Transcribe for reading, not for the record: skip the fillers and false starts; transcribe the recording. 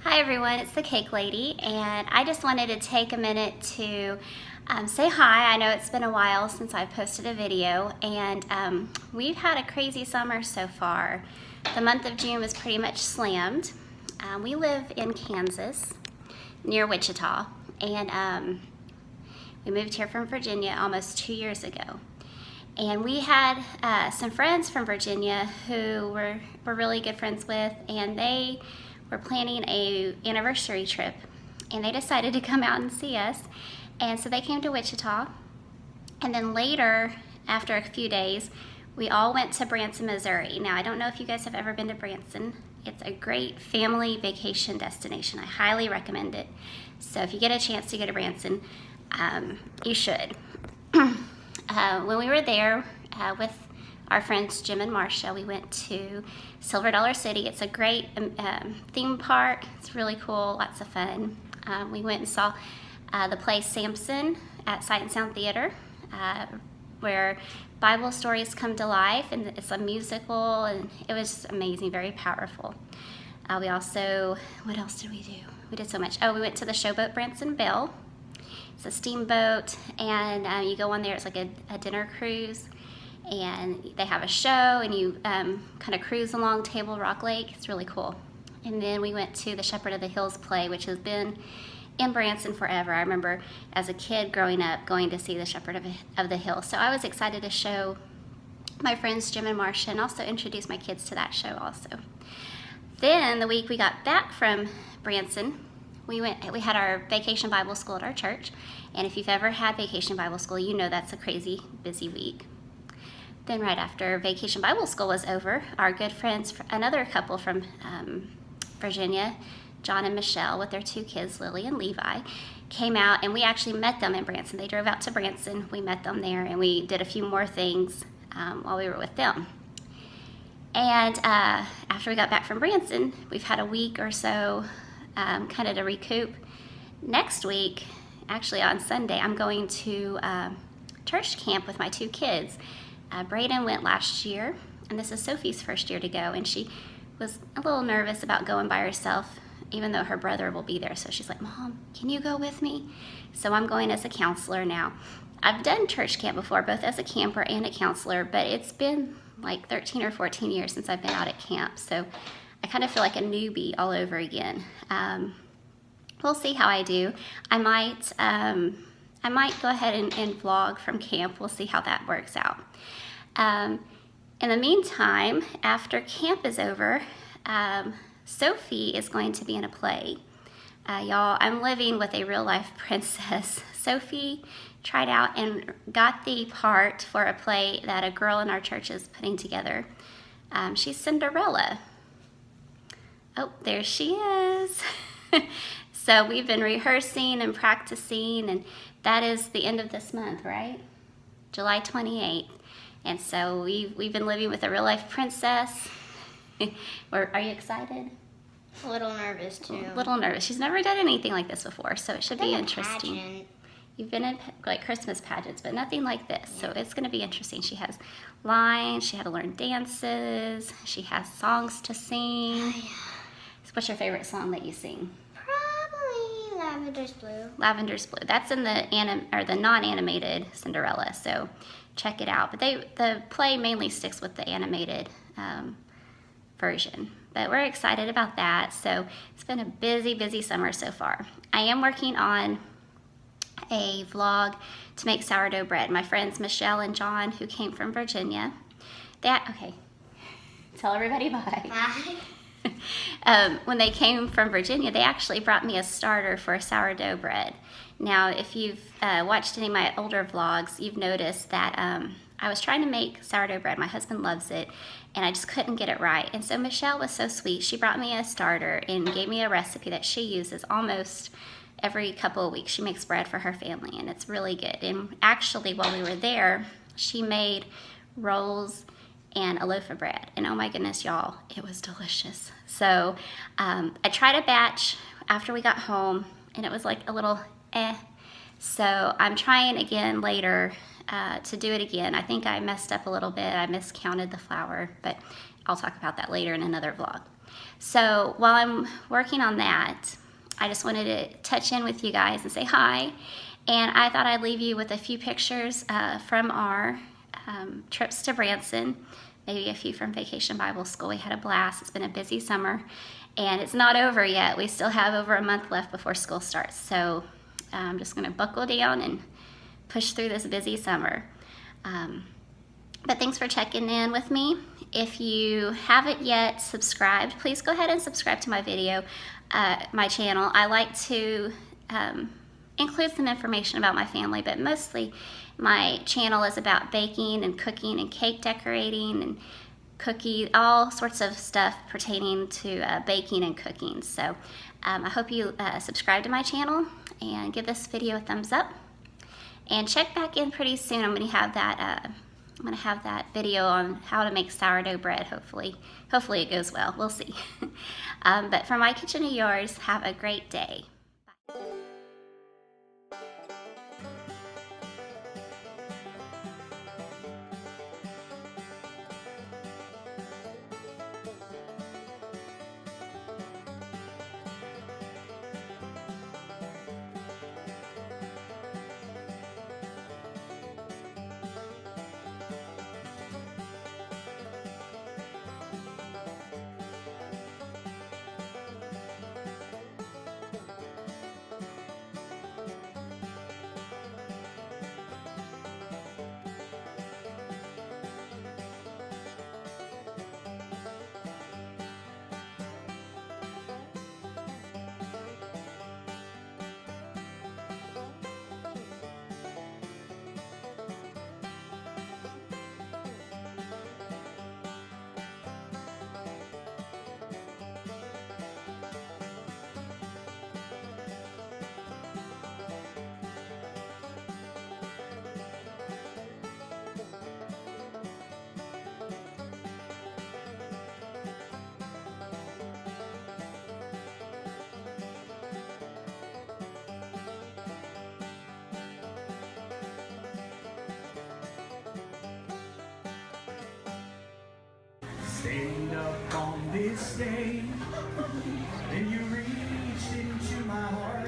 Hi everyone, it's the Cake Lady, and I just wanted to take a minute to say hi. I know it's been a while since I posted a video, and we've had a crazy summer so far. The month of June was pretty much slammed. We live in Kansas, near Wichita, and we moved here from Virginia almost 2 years ago. And we had some friends from Virginia who we're really good friends with, and they were planning an anniversary trip, and they decided to come out and see us. And so they came to Wichita, and then later, after a few days, we all went to Branson, Missouri. Now, I don't know if you guys have ever been to Branson. It's a great family vacation destination. I highly recommend it. So if you get a chance to go to Branson, you should. When we were there with our friends Jim and Marcia, we went to Silver Dollar City. It's a great theme park. It's really cool, lots of fun. We went and saw the play Samson at Sight and Sound Theater, where Bible stories come to life, and it's a musical, and it was just amazing, very powerful. We also, what else did we do? We did so much. Oh, we went to the Showboat Branson Belle. It's a steamboat, and you go on there. It's like a dinner cruise, and they have a show, and you kind of cruise along Table Rock Lake. It's really cool. And then we went to the Shepherd of the Hills play, which has been in Branson forever. I remember as a kid growing up going to see the Shepherd of the Hills. So I was excited to show my friends Jim and Marcia, and also introduce my kids to that show also. Then the week we got back from Branson, we had our vacation Bible school at our church, and if you've ever had vacation Bible school, you know that's a crazy busy week. Then right after vacation Bible school was over, our good friends, another couple from Virginia, John and Michelle with their two kids, Lily and Levi, came out, and we actually met them in Branson. They drove out to Branson, we met them there, and we did a few more things while we were with them. And after we got back from Branson, we've had a week or so kind of to recoup. Next week, actually on Sunday, I'm going to church camp with my two kids. Brayden went last year, and this is Sophie's first year to go, and she was a little nervous about going by herself, even though her brother will be there. So she's like, Mom, can you go with me? So I'm going as a counselor now. I've done church camp before, both as a camper and a counselor, but it's been like 13 or 14 years since I've been out at camp. So I kind of feel like a newbie all over again. We'll see how I do. I might go ahead and vlog from camp. We'll see how that works out. In the meantime, after camp is over, Sophie is going to be in a play. Y'all, I'm living with a real life princess. Sophie tried out and got the part for a play that a girl in our church is putting together. She's Cinderella. Oh, there she is. So we've been rehearsing and practicing, and that is the end of this month, right? July 28th. And so we've been living with a real life princess. Are you excited? A little nervous too. A little nervous. She's never done anything like this before, so it should be interesting. Pageant. You've been in like Christmas pageants, but nothing like this. Yeah. So it's going to be interesting. She has lines. She had to learn dances. She has songs to sing. Oh, yeah. What's your favorite song that you sing? Probably Lavender's Blue. Lavender's Blue. That's in the non-animated Cinderella, so check it out. But the play mainly sticks with the animated version. But we're excited about that. So it's been a busy summer so far. I am working on a vlog to make sourdough bread. My friends Michelle and John, who came from Virginia, okay, tell everybody bye. Bye. When they came from Virginia, they actually brought me a starter for a sourdough bread. Now, if you've watched any of my older vlogs, you've noticed that I was trying to make sourdough bread. My husband loves it, and I just couldn't get it right. And so Michelle was so sweet. She brought me a starter and gave me a recipe that she uses almost every couple of weeks. She makes bread for her family, and it's really good. And actually, while we were there, she made rolls and a loaf of bread, and oh my goodness, y'all, it was delicious. So I tried a batch after we got home, and it was like a little So I'm trying again later to do it again. I think I messed up a little bit. I miscounted the flour, but I'll talk about that later in another vlog. So while I'm working on that, I just wanted to touch in with you guys and say hi. And I thought I'd leave you with a few pictures from our trips to Branson, maybe a few from Vacation Bible School. We had a blast. It's been a busy summer, and it's not over yet. We still have over a month left before school starts. So I'm just gonna buckle down and push through this busy summer. But thanks for checking in with me. If you haven't yet subscribed, please go ahead and subscribe to my video, my channel. I like to include some information about my family, but mostly my channel is about baking and cooking and cake decorating and cookie, all sorts of stuff pertaining to baking and cooking. So I hope you subscribe to my channel and give this video a thumbs up. And check back in pretty soon. I'm gonna have that video on how to make sourdough bread. Hopefully it goes well. We'll see. But from my kitchen to yours, have a great day. Bye. Stayed up on this day, and you reached into my heart.